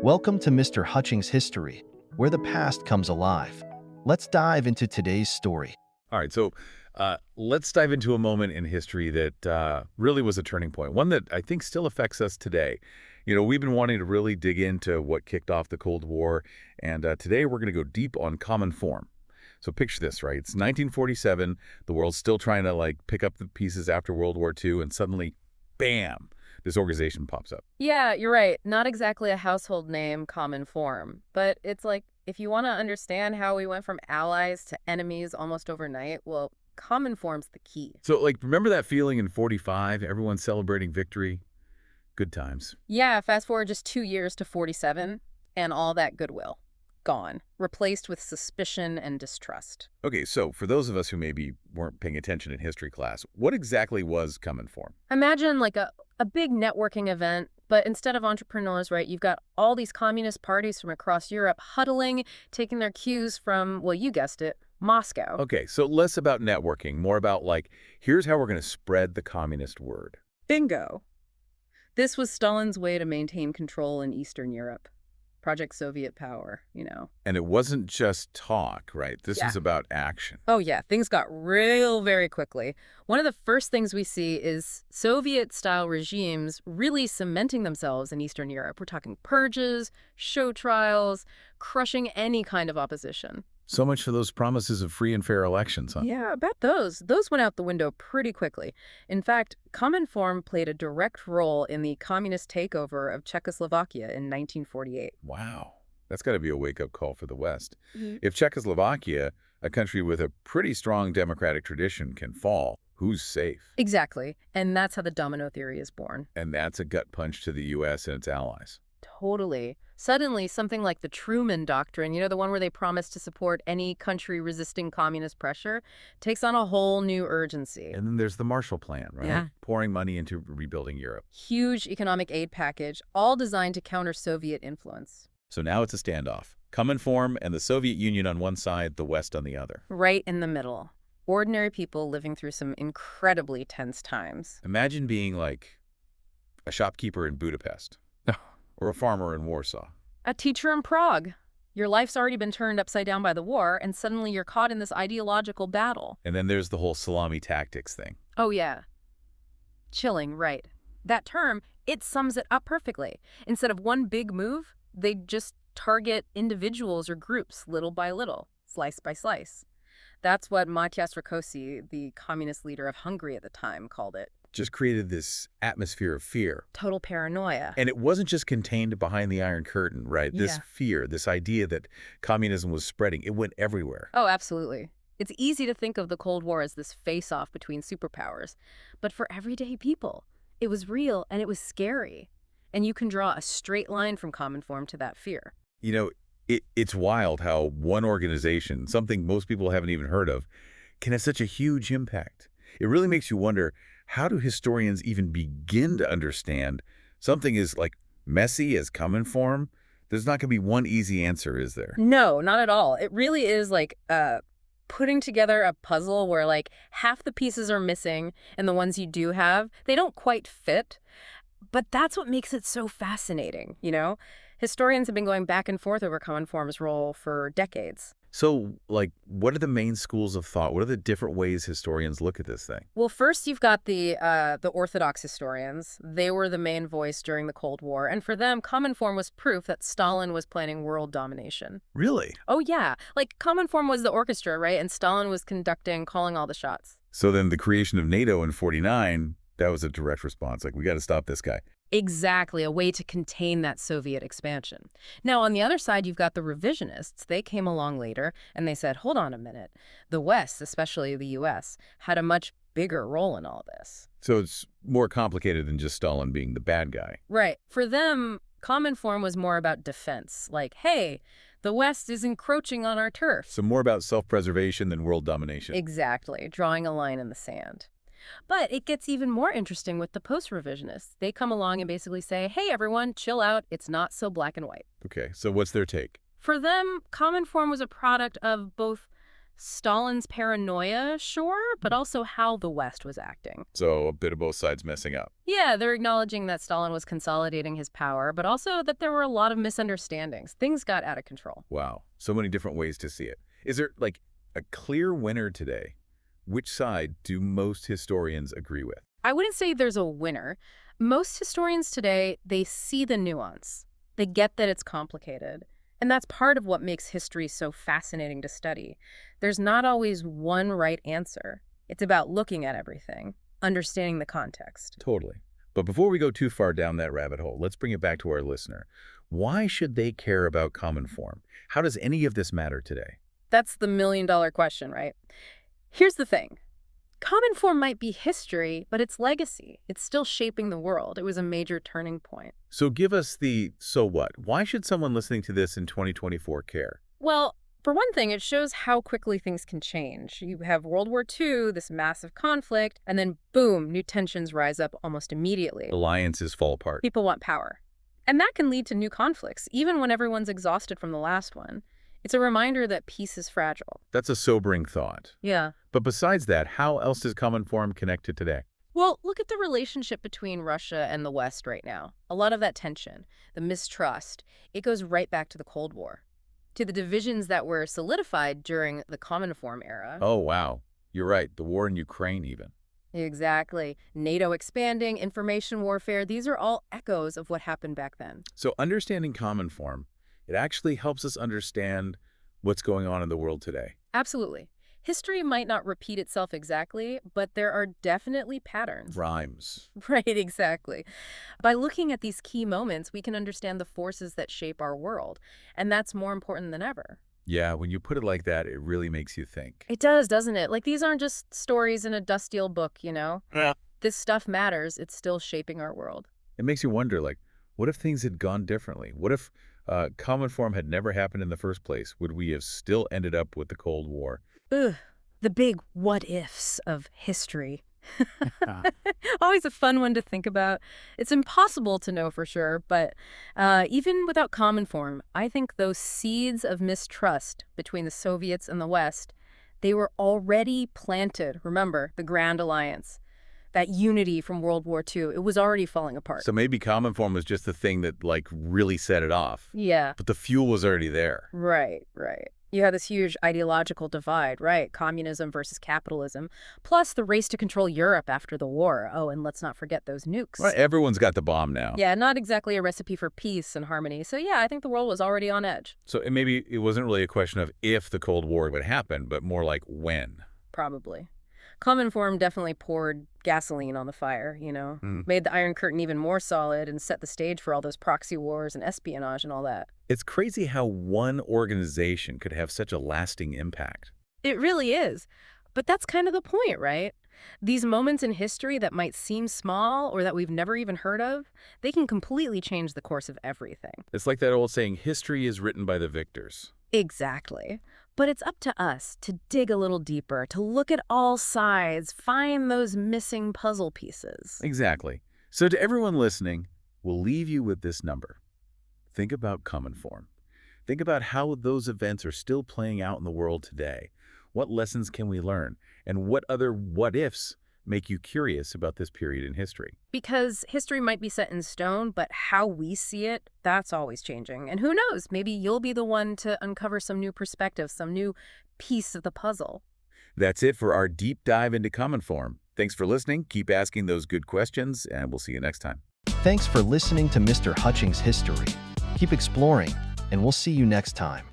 Welcome to Mr. Hutchings History, where the past comes alive. Let's dive into today's story. All right, so let's dive into a moment in history that really was a turning point, one that I think still affects us today. You know, we've been wanting to really dig into what kicked off the Cold War, and today we're going to go deep on Cominform. So picture this, right? It's 1947, the world's still trying to, pick up the pieces after World War II, and suddenly, bam, this organization pops up. Yeah, you're right. Not exactly a household name, Cominform. But it's like, if you want to understand how we went from allies to enemies almost overnight, well, Cominform's the key. So, remember that feeling in 45, everyone celebrating victory? Good times. Yeah, fast forward just 2 years to 47, and all that goodwill. Gone. Replaced with suspicion and distrust. Okay, so for those of us who maybe weren't paying attention in history class, what exactly was Cominform? Imagine like a big networking event, but instead of entrepreneurs, right, you've got all these communist parties from across Europe huddling, taking their cues from, well, you guessed it, Moscow. Okay, so less about networking, more about here's how we're going to spread the communist word. Bingo. This was Stalin's way to maintain control in Eastern Europe. Project Soviet power, you know. And it wasn't just talk, right? This was about action. Oh, yeah. Things got real very quickly. One of the first things we see is Soviet-style regimes really cementing themselves in Eastern Europe. We're talking purges, show trials, crushing any kind of opposition. So much for those promises of free and fair elections, huh? Yeah, I bet those went out the window pretty quickly. In fact, Cominform played a direct role in the communist takeover of Czechoslovakia in 1948. Wow. That's got to be a wake-up call for the West. Mhm. If Czechoslovakia, a country with a pretty strong democratic tradition, can fall, who's safe? Exactly. And that's how the domino theory is born. And that's a gut punch to the U.S. and its allies. Totally. Suddenly, something like the Truman Doctrine, you know, the one where they promise to support any country resisting communist pressure, takes on a whole new urgency. And then there's the Marshall Plan, right? Yeah. Pouring money into rebuilding Europe. Huge economic aid package, all designed to counter Soviet influence. So now it's a standoff. Cominform and the Soviet Union on one side, the West on the other. Right in the middle. Ordinary people living through some incredibly tense times. Imagine being a shopkeeper in Budapest. Or a farmer in Warsaw. A teacher in Prague. Your life's already been turned upside down by the war, and suddenly you're caught in this ideological battle. And then there's the whole salami tactics thing. Oh, yeah. Chilling, right. That term, it sums it up perfectly. Instead of one big move, they just target individuals or groups little by little, slice by slice. That's what Matyas Rákosi, the communist leader of Hungary at the time, called it. Just created this atmosphere of fear. Total paranoia. And it wasn't just contained behind the Iron Curtain, right? This fear, this idea that communism was spreading, it went everywhere. Oh, absolutely. It's easy to think of the Cold War as this face-off between superpowers. But for everyday people, it was real and it was scary. And you can draw a straight line from Cominform to that fear. You know, it's wild how one organization, something most people haven't even heard of, can have such a huge impact. It really makes you wonder, how do historians even begin to understand something as messy as Cominform? There's not going to be one easy answer, is there? No, not at all. It really is putting together a puzzle where half the pieces are missing and the ones you do have, they don't quite fit. But that's what makes it so fascinating, you know? Historians have been going back and forth over Cominform's role for decades. So, what are the main schools of thought? What are the different ways historians look at this thing? Well, first you've got the Orthodox historians. They were the main voice during the Cold War, and for them, Cominform was proof that Stalin was planning world domination. Really? Oh, yeah. Cominform was the orchestra, right? And Stalin was calling all the shots. So then the creation of NATO in 49, that was a direct response. We got to stop this guy. Exactly, a way to contain that Soviet expansion. Now, on the other side, you've got the revisionists. They came along later, and they said, hold on a minute. The West, especially the U.S., had a much bigger role in all this. So it's more complicated than just Stalin being the bad guy. Right. For them, Cominform was more about defense. Hey, the West is encroaching on our turf. So more about self-preservation than world domination. Exactly, drawing a line in the sand. But it gets even more interesting with the post-revisionists. They come along and basically say, hey, everyone, chill out. It's not so black and white. Okay, so what's their take? For them, Cominform was a product of both Stalin's paranoia, sure, but also how the West was acting. So a bit of both sides messing up. Yeah, they're acknowledging that Stalin was consolidating his power, but also that there were a lot of misunderstandings. Things got out of control. Wow, so many different ways to see it. Is there, like, a clear winner today? Which side do most historians agree with? I wouldn't say there's a winner. Most historians today, they see the nuance. They get that it's complicated. And that's part of what makes history so fascinating to study. There's not always one right answer. It's about looking at everything, understanding the context. Totally. But before we go too far down that rabbit hole, let's bring it back to our listener. Why should they care about Cominform? How does any of this matter today? That's the million-dollar question, right? Here's the thing. Cominform might be history, but it's legacy. It's still shaping the world. It was a major turning point. So give us the so what. Why should someone listening to this in 2024 care? Well, for one thing, it shows how quickly things can change. You have World War II, this massive conflict, and then boom, new tensions rise up almost immediately. Alliances fall apart. People want power. And that can lead to new conflicts, even when everyone's exhausted from the last one. It's a reminder that peace is fragile. That's a sobering thought. Yeah. But besides that, how else does Cominform connect to today? Well, look at the relationship between Russia and the West right now. A lot of that tension, the mistrust, it goes right back to the Cold War, to the divisions that were solidified during the Cominform era. Oh, wow. You're right. The war in Ukraine even. Exactly. NATO expanding, information warfare, these are all echoes of what happened back then. So understanding Cominform, it actually helps us understand what's going on in the world today. Absolutely. History might not repeat itself exactly, but there are definitely patterns. Rhymes. Right, exactly. By looking at these key moments, we can understand the forces that shape our world, and that's more important than ever. Yeah, when you put it like that, it really makes you think. It does, doesn't it? Like, these aren't just stories in a dusty old book, you know? Yeah. This stuff matters. It's still shaping our world. It makes you wonder, like, what if things had gone differently? What if Cominform had never happened in the first place? Would we have still ended up with the Cold War? Ugh, the big what-ifs of history. Always a fun one to think about. It's impossible to know for sure, but even without Cominform, I think those seeds of mistrust between the Soviets and the West, they were already planted. Remember, the Grand Alliance, that unity from World War II, it was already falling apart. So maybe Cominform was just the thing that, like, really set it off. Yeah. But the fuel was already there. Right, right. You have this huge ideological divide, right? Communism versus capitalism, plus the race to control Europe after the war. Oh, and let's not forget those nukes. Right, everyone's got the bomb now. Yeah, not exactly a recipe for peace and harmony. So yeah, I think the world was already on edge. So maybe it wasn't really a question of if the Cold War would happen, but more like when. Probably. Cominform definitely poured gasoline on the fire, you know, made the Iron Curtain even more solid and set the stage for all those proxy wars and espionage and all that. It's crazy how one organization could have such a lasting impact. It really is. But that's kind of the point, right? These moments in history that might seem small or that we've never even heard of, they can completely change the course of everything. It's like that old saying, history is written by the victors. Exactly. But it's up to us to dig a little deeper, to look at all sides, find those missing puzzle pieces. Exactly. So to everyone listening, we'll leave you with this number. Think about Cominform. Think about how those events are still playing out in the world today. What lessons can we learn? And what other what-ifs make you curious about this period in history? Because history might be set in stone, but how we see it, that's always changing. And who knows, maybe you'll be the one to uncover some new perspective, some new piece of the puzzle. That's it for our deep dive into Cominform. Thanks for listening. Keep asking those good questions, and we'll see you next time. Thanks for listening to Mr. Hutchings History. Keep exploring, and we'll see you next time.